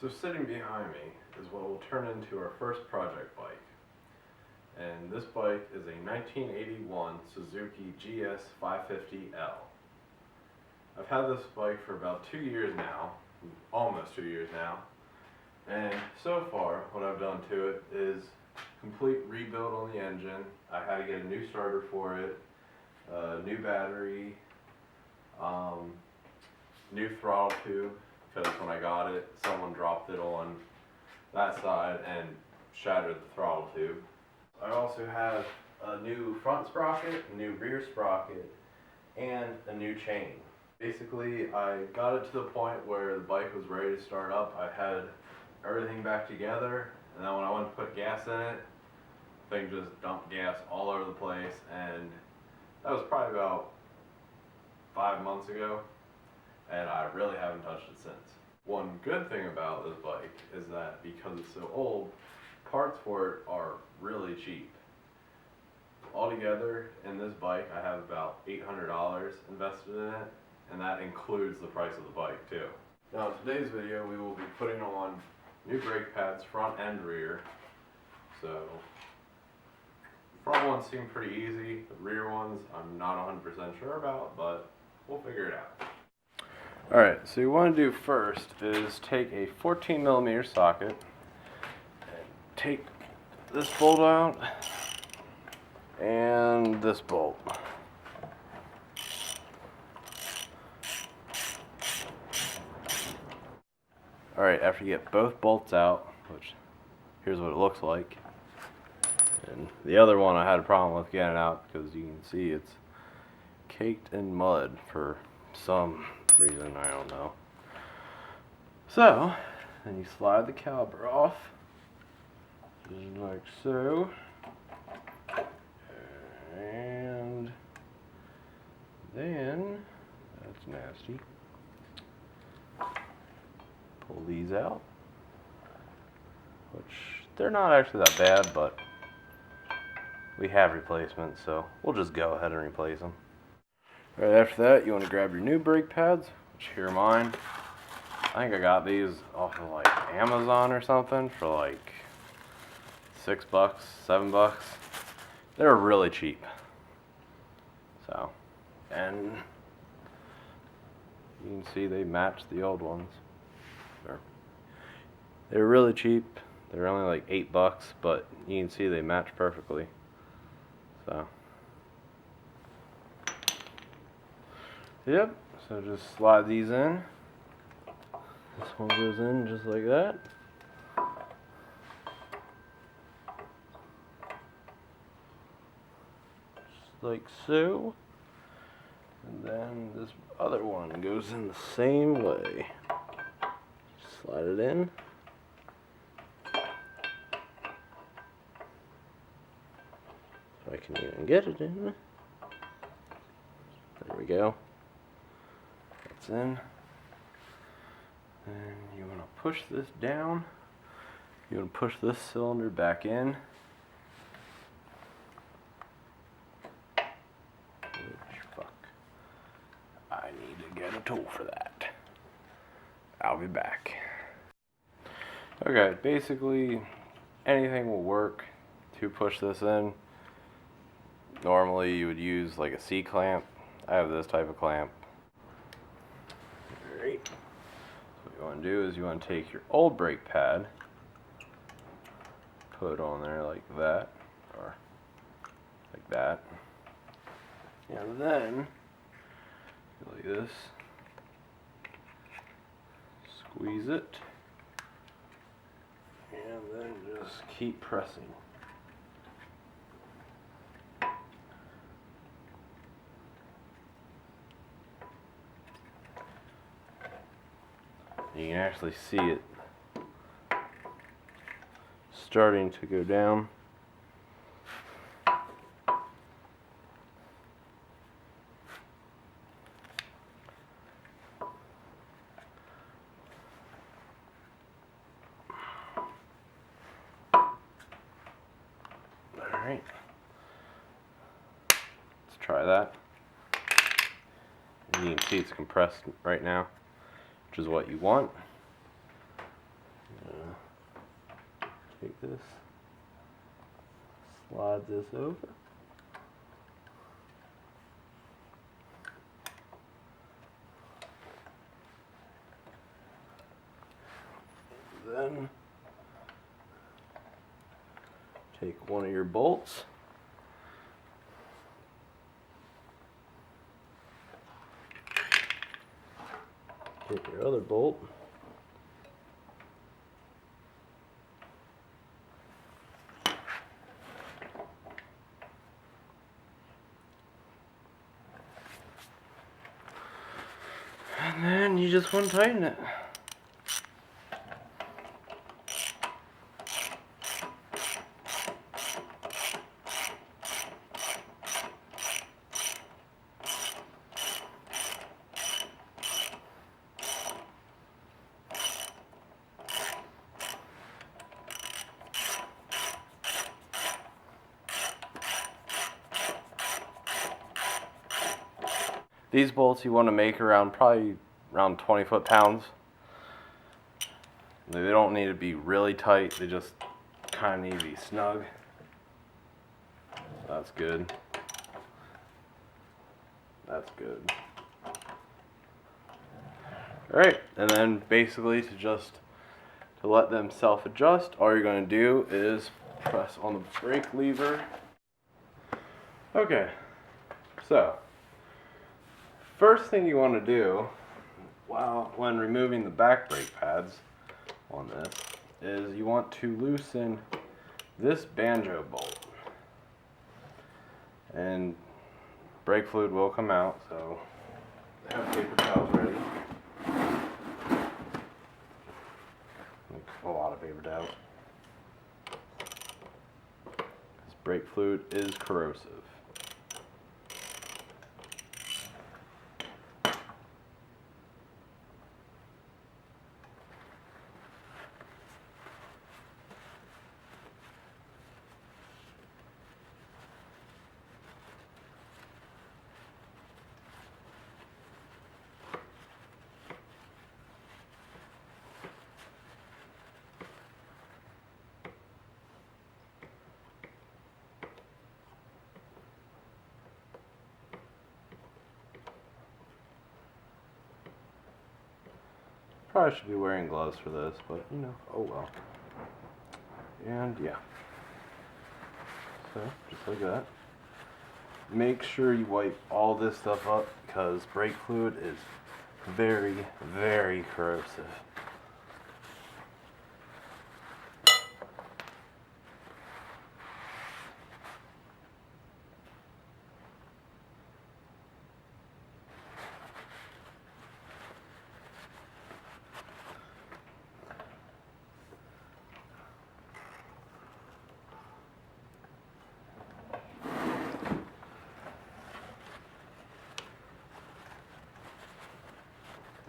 So sitting behind me is what will turn into our first project bike. And this bike is a 1981 Suzuki GS 550L. I've had this bike for about 2 years now, almost 2 years now, and so far what I've done to it is complete rebuild on the engine. I had to get a new starter for it, new battery, new throttle tube, because when I got it, someone dropped it on that side and shattered the throttle tube. I also have a new front sprocket, a new rear sprocket, and a new chain. Basically, I got it to the point where the bike was ready to start up. I had everything back together, and then when I went to put gas in it, the thing just dumped gas all over the place, and that was probably about 5 months ago, and I really haven't touched it since. One good thing about this bike is that because it's so old, parts for it are really cheap. Altogether, in this bike, I have about $800 invested in it, and that includes the price of the bike too. Now, in today's video, we will be putting on new brake pads, front and rear. So, front ones seem pretty easy. The rear ones, I'm not 100% sure about, but we'll figure it out. Alright, so you want to do first is take a 14mm socket and take this bolt out and this bolt. Alright, after you get both bolts out, which here's what it looks like, and the other one I had a problem with getting out because you can see it's caked in mud for some reason, I don't know. So, then you slide the caliper off, just like so, and then, that's nasty, pull these out, which they're not actually that bad, but we have replacements, so we'll just go ahead and replace them. Right after that, you want to grab your new brake pads, which here are mine. I think I got these off of like Amazon or something for like $6, $7. They were really cheap. So, and you can see they match the old ones. They were really cheap. They were only like $8, but you can see they match perfectly. So, yep, so just slide these in. This one goes in just like that. Just like so. And then this other one goes in the same way. Just slide it in. If I can even get it in. There we go. That's in. And you want to push this down. You want to push this cylinder back in. Which, fuck. I need to get a tool for that. I'll be back. Okay, basically anything will work to push this in. Normally you would use like a C-clamp. I have this type of clamp. Alright. So what you want to do is you want to take your old brake pad, put it on there like that, or like that. And then, like this, squeeze it, and then just keep pressing. You can actually see it starting to go down. Alright. Let's try that. And you can see it's compressed right now, which is what you want. take this, slide this over. Then take one of your bolts, take your other bolt, and then you just want to tighten it. These bolts you want to make probably around 20 foot-pounds. They don't need to be really tight, they just kind of need to be snug. That's good. That's good. Alright, and then basically to let them self-adjust, all you're going to do is press on the brake lever. Okay, so first thing you want to do when removing the back brake pads on this is you want to loosen this banjo bolt, and brake fluid will come out, so have paper towels ready. Like a lot of paper towels. This brake fluid is corrosive. Probably should be wearing gloves for this, but you know, oh well. And yeah. So, just like that. Make sure you wipe all this stuff up because brake fluid is very, very corrosive.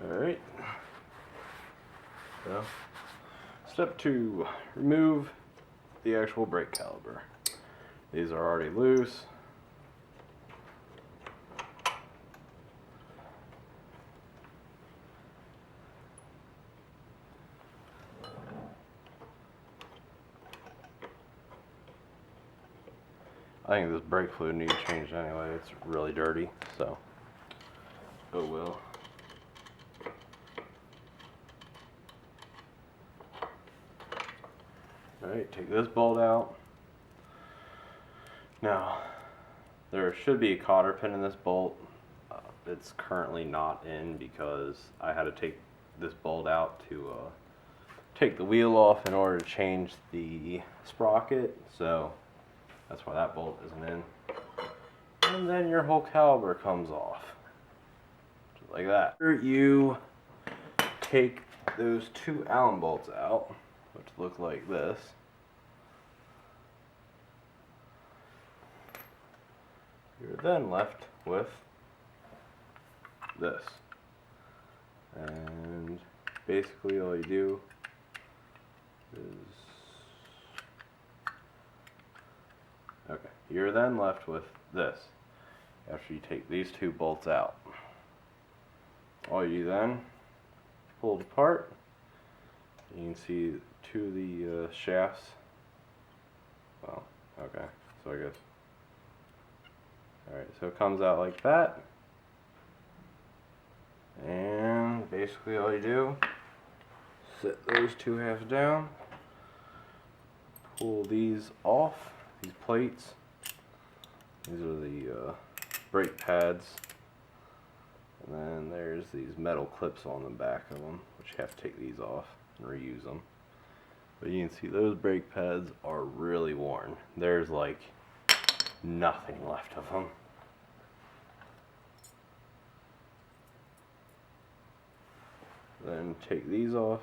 Alright, so step 2, remove the actual brake caliper. These are already loose. I think this brake fluid needs changed anyway, it's really dirty, so oh well. Alright, take this bolt out. Now, there should be a cotter pin in this bolt. It's currently not in because I had to take this bolt out to take the wheel off in order to change the sprocket. So that's why that bolt isn't in. And then your whole caliper comes off. Just like that. You take those 2 Allen bolts out, which look like this. You're then left with this. And basically all you do is, okay, you're then left with this after you take these 2 bolts out. All you then pull it apart You can see two of the shafts. Well, okay, so I guess. Alright, so it comes out like that. And basically all you do, set those two halves down, pull these off, these plates. These are the brake pads. And then there's these metal clips on the back of them, which you have to take these off and reuse them. But you can see those brake pads are really worn. There's like nothing left of them. Then take these off.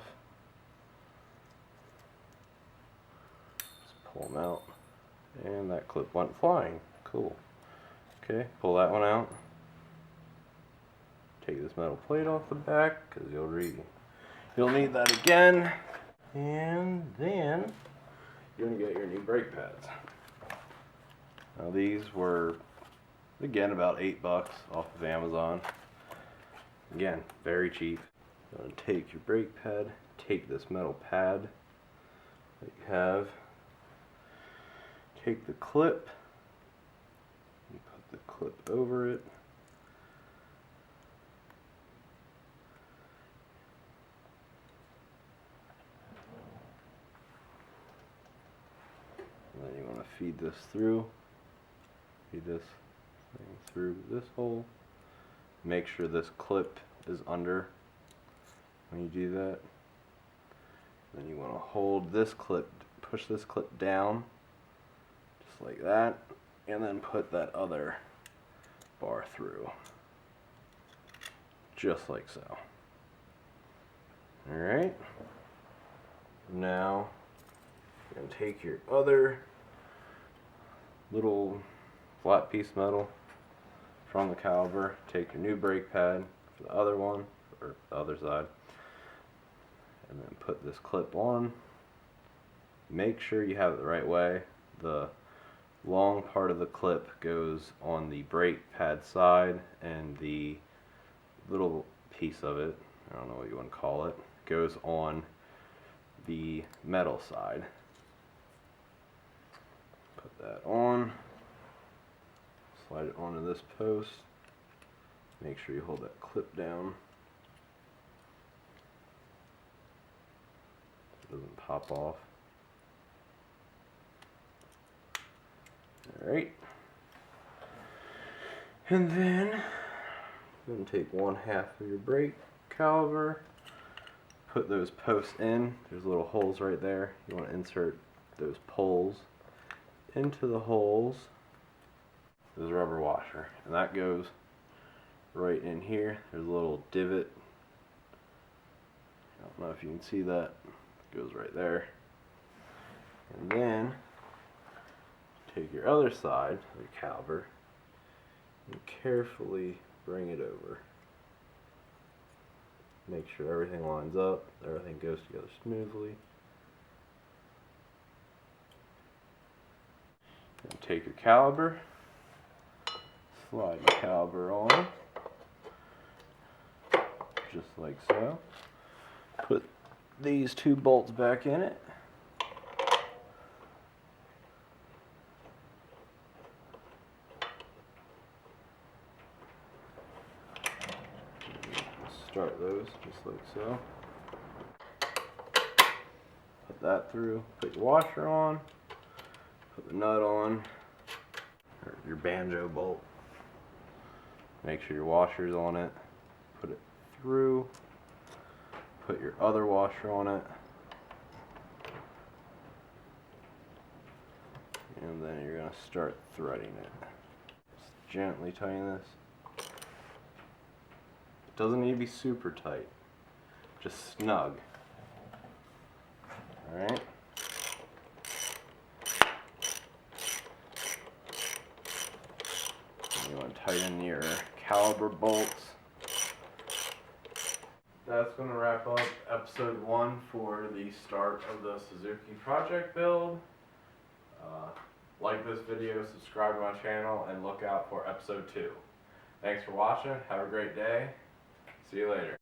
Just pull them out. And that clip went flying. Cool. Okay, pull that one out. Take this metal plate off the back because you'll need that again. And then you're gonna get your new brake pads. Now these were again about $8 off of Amazon. Again, very cheap. You're gonna take your brake pad, take this metal pad that you have, take the clip, and put the clip over it. And then you want to feed this through, feed this thing through this hole. Make sure this clip is under when you do that. Then you want to hold this clip, push this clip down, just like that, and then put that other bar through, just like so. Alright, now you're going to take your other little flat piece of metal from the caliper, take your new brake pad for the other one, or the other side, and then put this clip on. Make sure you have it the right way. The long part of the clip goes on the brake pad side, and the little piece of it, I don't know what you want to call it, goes on the metal side. Put that on, slide it onto this post, make sure you hold that clip down so it doesn't pop off. Alright, and then you're going to take 1/2 of your brake caliper, put those posts in. There's little holes right there. You want to insert those poles into the holes. There's a rubber washer, and that goes right in here. There's a little divot. I don't know if you can see that. It goes right there. And then take your other side of your caliper and carefully bring it over. Make sure everything lines up, everything goes together smoothly. And take your caliper, slide your caliper on, just like so. Put these two bolts back in it. Start those just like so. Put that through, put your washer on, put the nut on, or your banjo bolt. Make sure your washer's on it, put it through, put your other washer on it, and then you're going to start threading it. Just gently tighten this. Doesn't need to be super tight, just snug. Alright. You want to tighten your caliper bolts. That's going to wrap up episode 1 for the start of the Suzuki project build. Like this video, subscribe to my channel, and look out for episode 2. Thanks for watching. Have a great day. See you later.